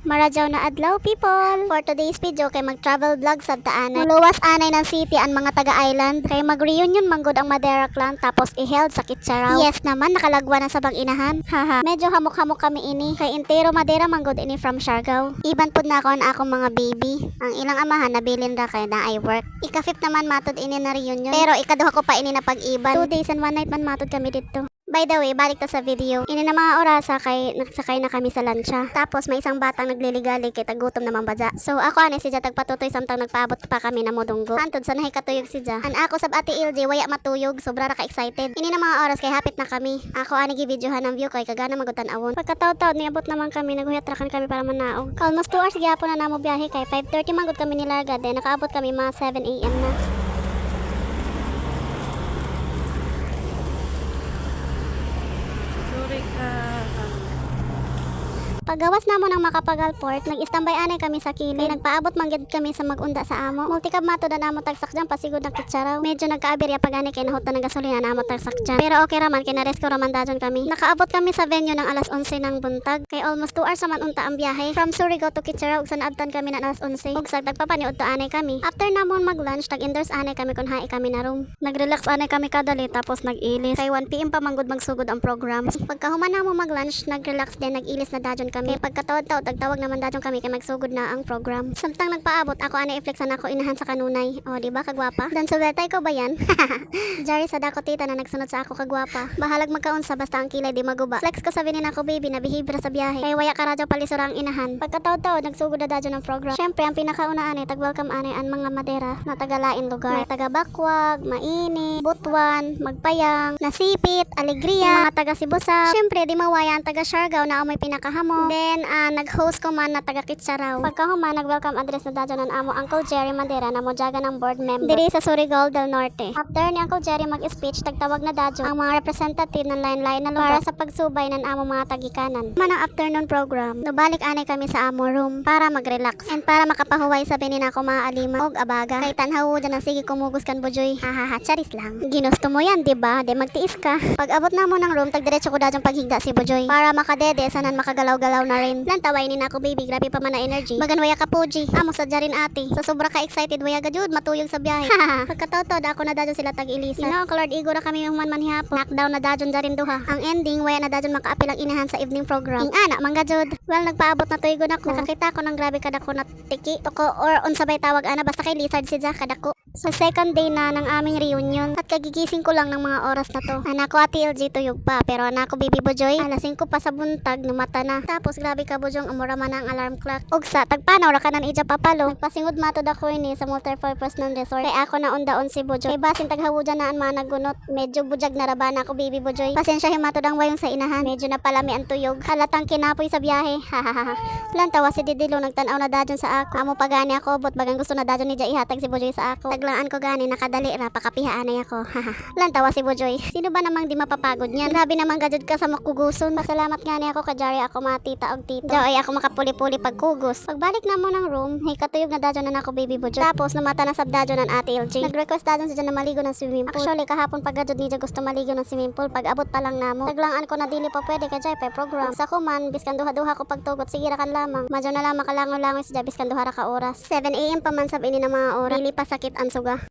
Maradyaw na adlaw people. For today's video kay mag-travel vlog sa daanan. Muluwas anay ng city ang mga taga-island kay mag-reunion manggod ang Madera clan tapos i-held sa Kitcharaw. Yes naman nakalagwa na sa bang-inahan. Haha. Medyo hamok-hamok kami ini kay entero Madera manggod ini from Siargao. Iban pud na ako na akong mga baby. Ang ilang amahan nabilin ra kay na I work. Ika-5 naman matod ini na reunion. Pero ikaduha ko pa ini na pag-iban. 2 days and 1 night man matod kami dito. By the way, balik to sa video. Ini na mga orasa kay nagsakay na kami sa lancha. Tapos may isang batang nagliligali kay tagutom naman badya. So ako ani si Ja tagpatutoy samtang nagpaabot pa kami na modunggo. Antod sa nahi katuyog si Ja. An ako sab ate LJ waya matuyog, sobra ra ka excited. Ini na mga oras kay hapit na kami. Ako ani gi-videohan ang view kay kagana magutan-awon. Pagkataw-taw niabot naman kami naguyatrakan kami para manaog. Almost 2 hours gyapon na namo biyahe kay 5:30 manggod kami nilarga then nakaabot kami mga 7 AM na. Paggawas namo ng Makapagal Port, nag-istambay anay kami sa kilid. Nagpaabot manggid kami sa magunda sa amo. Multicab mato na namo tagsak dyan pasigod ng Kitcharaw. Medyo nagkaaberya pag ani kay nahutan ng gasolina namo tagsak dyan. Pero okay raman kay na-rescue raman dajon kami. Nakaabot kami sa venue ng alas 11 ng buntag. Kay almost 2 hours naman unta ang biyahe. From Surigao to Kitcharaw ug sa naabtan kami na alas 11. Ug sa tagpapaniud to anay kami. After namon mag-lunch, tag-indoors anay kami kun hai kami na room. Nag-relax anay kami kadali tapos nag-ilis. Kay 1 PM pa manggod magsugod ang program. Pagkahuman namo mag-lunch, nag-relax din nag-ilis na dajon kami. Kay pagkatawad-tawad tagtawag naman dajon kami kay magsugod na ang program. Samtang nagpaabot ako ana i-flexan ako inahan sa kanunay. O di ba kagwapa? Dan subetay ko ba yan? Jari sa dako tita na nagsunod sa ako kagwapa. Bahalag magkaunsa basta ang kilay di maguba. Flex ko sabihin ako baby na behave sa biyahe. Kay waya ka radyo palisura ang inahan. Pagkatawad-tawad nagsugod na dajon ang program. Syempre ang pinakauna ani tag-welcome ani ang mga Madera na taga-lain lugar. May taga Bakwag, Maini, Butuan, Magpayang, Nasipit, Alegria, mga taga Sibusa. Syempre di mawaya ang taga Siargao na may pinakahamo. Then nag-host ko man na taga Kitcharaw. Pagkahuman nag-welcome address na dajon ng amo Uncle Jerry Madera na mojaga ng board member diri sa Surigao del Norte. After ni Uncle Jerry mag-speech tagtawag na dajon ang mga representative ng lain-lain na lugar sa pagsubay ng amo mga tagikanan. Man ang afternoon program, nabalik anay kami sa amo room para mag-relax and para makapahuway sa binin ako mga alima og abaga. Kay tanhawo dyan ang sige kumugos kan bujoy. Hahaha, charis lang. Ginusto mo yan, di ba? De magtiis ka. Pag abot na mo ng room, tagdiretso ko dajon paghigda si bujoy para makadede sanan makagalaw-galaw na rin. Lantaway ni nako baby, grabe pa man na energy. Bagan waya ka puji. Amo sa jarin ate. Sa sobra ka excited waya gajud matuyog sa biyahe. Pagkataw-taw ako na dajon sila tag-ilisa. Ino ang Lord Igo ra kami yung man hapon. Knockdown na dajon jarin duha. Ang ending waya na dajon makaapil ang inahan sa evening program. Ing ana man gajud. Well nagpaabot na tuigon ako. Nakakita ko ng grabe kadako na tiki toko or unsabay tawag ana basta kay lizard si Ja kadako. Sa second day na ng aming reunion at kagigising ko lang ng mga oras na to. Anak ko ate LG tuyog pa pero anak ko baby Bojoy alas 5 pa sa buntag numata na. Tapos grabe ka Bojong amura man ang alarm clock. Ug sa tagpanaw ra kanan ija papalo. Nagpasingod matod ako ini sa multipurpose ng resort. Kay ako na undaon si Bojoy. Kay basin taghawudan na ang mga nagunot. Medyo bujag na rabana ako baby Bojoy. Pasensya himatod ang wayong sa inahan. Medyo napalami ang tuyog. Halatang kinapoy sa biyahe. Hahaha. Lantawa si Didilo nagtanaw na dajon sa ako. Amo pagani ako bot bagang gusto na dajon ni Ja ihatag si Bojoy sa ako. Taglaan ko gani nakadali ra pakapihaanay ako. Lantawa si Bojoy. Sino ba namang di mapapagod niyan? Grabe naman gajud ka sa makuguson. Pasalamat gani ako ka Jari ako mga tita og tito. Ja ay ako makapuli-puli pagkugos. Pagbalik na mo ng room, hey katuyog na dajon na ako baby Bojoy. Tapos namata na sab dajon ng ate LJ. Nag-request dajon si Ja na maligo ng swimming pool. Actually kahapon pagajud ni Ja gusto maligo ng swimming pool pag abot pa lang namo. Taglangan ko na dili pa pwede kay Jai pa program. Sa kuman biskan duha-duha ko pagtugot sige ra kan lamang. Madyo na lang makalangon-langon si Ja biskan duha ra ka oras. 7 AM pa man sab ini na mga oras. Dili pa sakit ang suga.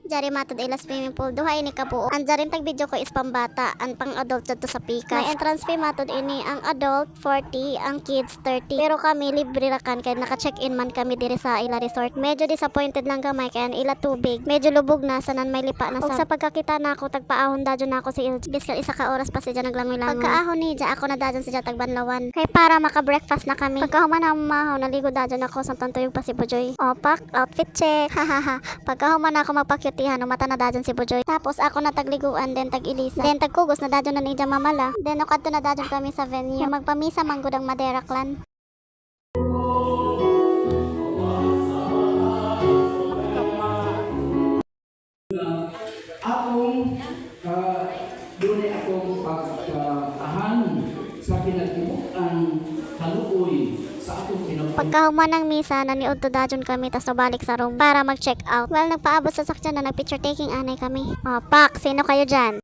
Jari matod ila swimming pool duha ini ka buo. Ang jarin tag video ko is pambata, ang pang adult jud to sa Pikas. May entrance fee matod ini ang adult 40, ang kids 30. Pero kami libre ra kan kay naka-check-in man kami diri sa ila resort. Medyo disappointed lang gamay kay ang ila tubig. Medyo lubog na sanan may lipa na sa. Ug sa pagkakita nako tagpaahon dajon nako si LJ. Biskan isa ka oras pa si Ja naglangoy-langoy. Pagkaahon ni Ja ako na dajon si Ja tagbanlawan. Kay para maka-breakfast na kami. Pagkahuman na mahaw naligo dajon ako samtang tuyog pa si Bojoy. Opak, outfit check. Hahaha. Pagkahuman ako magpakyutihan umata na dajon si Bojoy. Tapos ako na tagliguan then tag-ilisa. Then tagkugos na dajon na ni Ja mamala. Then ukadto na dajon kami sa venue. Magpamisa manggod ang Madera clan. Akong doon ay akong pagtahan sa pinagtibukan haluoy sa atong kinabuhi. Pagkahuman ng misa, naniod to dajon kami tas nabalik sa room para mag-check out. Well, nagpaabot sa sakyan na nag-picture taking anay kami. Pak, sino kayo dyan?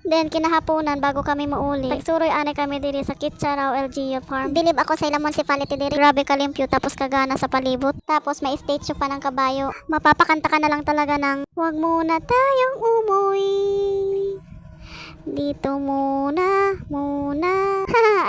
Then kinahaponan bago kami mauli. Tagsuroy ani kami diri sa Kitcharaw LGU Farm. Bilib ako sa ilang municipality diri. Grabe kalimpyo tapos kagana sa palibot. Tapos may statue pa ng kabayo. Mapapakanta ka na lang talaga ng "Wag muna tayong umuwi. Dito muna.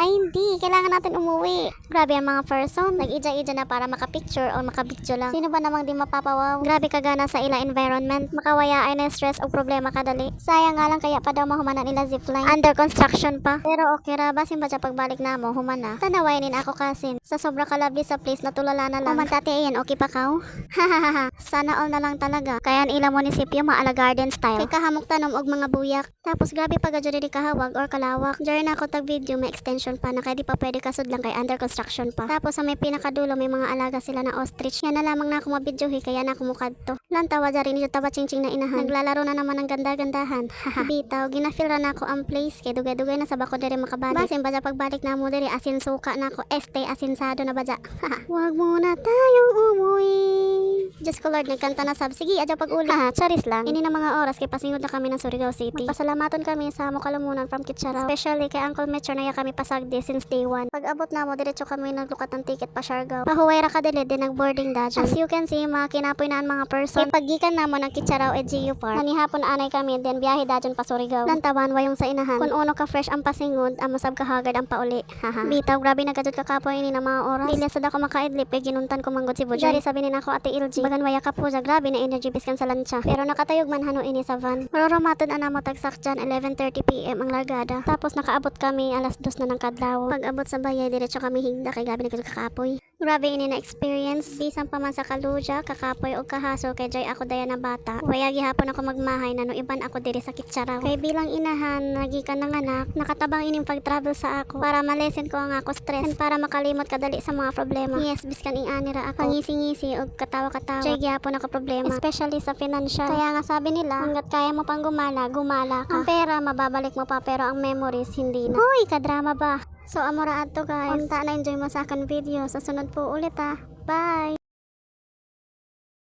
Ay hindi, kailangan natin umuwi." Grabe ang mga person, nag-ija-ija na para makapicture o makabidyo lang. Sino ba namang di mapapawaw? Grabe kagana sa ila environment. Makawaya ay na stress o problema kadali. Sayang nga lang kaya pa daw mahumanan ila zipline. Under construction pa. Pero okay ra, basin ba siya pagbalik na mo, humana. Tanawainin ako kasin. Sa sobra kalabi sa place na tulala na lang. Umantati ayan, okay pa kaw? Hahaha, sana all na lang talaga. Kaya ang ilang munisipyo maala garden style. Kay kahamok tanom og mga buyak. Tapos grabe pag adyo diri kahawag or kalawak. Diyan na ako tag video may extension pa na kaya di pa pwede kasud lang kay under construction pa. Tapos sa may pinakadulo may mga alaga sila na ostrich. Yan na lamang na ako mabidyohi kaya na ako mukadto. Lantawa dyan rin tawa ching-ching na inahan. Naglalaro na naman ng ganda-gandahan. Haha. Bitaw, ginafeel ra na ako ang place kay dugay-dugay na sa bako diri makabalik. Basin ba dyan pagbalik na mo diri asin suka na ako. Asinsado na ba dyan? Wag muna tayong umuwi. Diyos ko Lord, nagkanta na sab. Sige, adya pag-uli. Charis lang. Ini na mga oras kay pasingod na kami ng Surigao City. Magpasalamaton kami sa Mokalamunan from Kitcharaw. Especially kay Uncle Metro na kami pasagdi since day 1. Pag abot na mo, diretso kami naglukat ng ticket pa Siargao. Pahuway ra ka dili, din nag-boarding dadyan. As you can see, mga kinapoy na ang mga person. Kay paggikan na mo ng Kitcharaw LGU Park. Nanihapon anay kami, then biyahe dadyan pa Surigao. Lantawan, wayong sa inahan. Kung uno ka fresh ang pasingod, ang masab ka hagard ang pauli. Haha. Bitaw, grabe nagkajud ka kapoy ini na mga oras. Dili sad ako makaidlip, kay ginuntan ko manggod si Bojoy. Dari sabi ako ate LG. Bagan waya ka po, grabe na energy biskan sa lancha. Pero nakatayog man hano ini sa van. Maroromatod ana mo tagsak dyan, 11:30 PM ang largada. Tapos nakaabot kami alas 2 na ng kadlaw. Pag abot sa bayay, diretso kami higda kay gabi nagkajud kakapoy. Grabe ini na experience. Bisan pa man sa Kaluja, kakapoy o kahasol kay Joy ako daya na bata. Waya gihapon ako magmahay na no iban ako diri sa Kitcharaw. Kay bilang inahan, nagikan ng anak, nakatabang ining pag-travel sa ako para malesen ko ang ako stress and para makalimot kadali sa mga problema. Yes, biskan ing anira ako. Ngisi-ngisi o katawa-katawa. Joy gihapon ako problema, especially sa financial. Kaya nga sabi nila, hanggat kaya mo pang gumala, gumala ka. Ang pera, mababalik mo pa pero ang memories, hindi na. Hoy, kadrama ba? So, amora ato guys. Unta na enjoy mo sa akin video. Sa sunod po ulit Bye!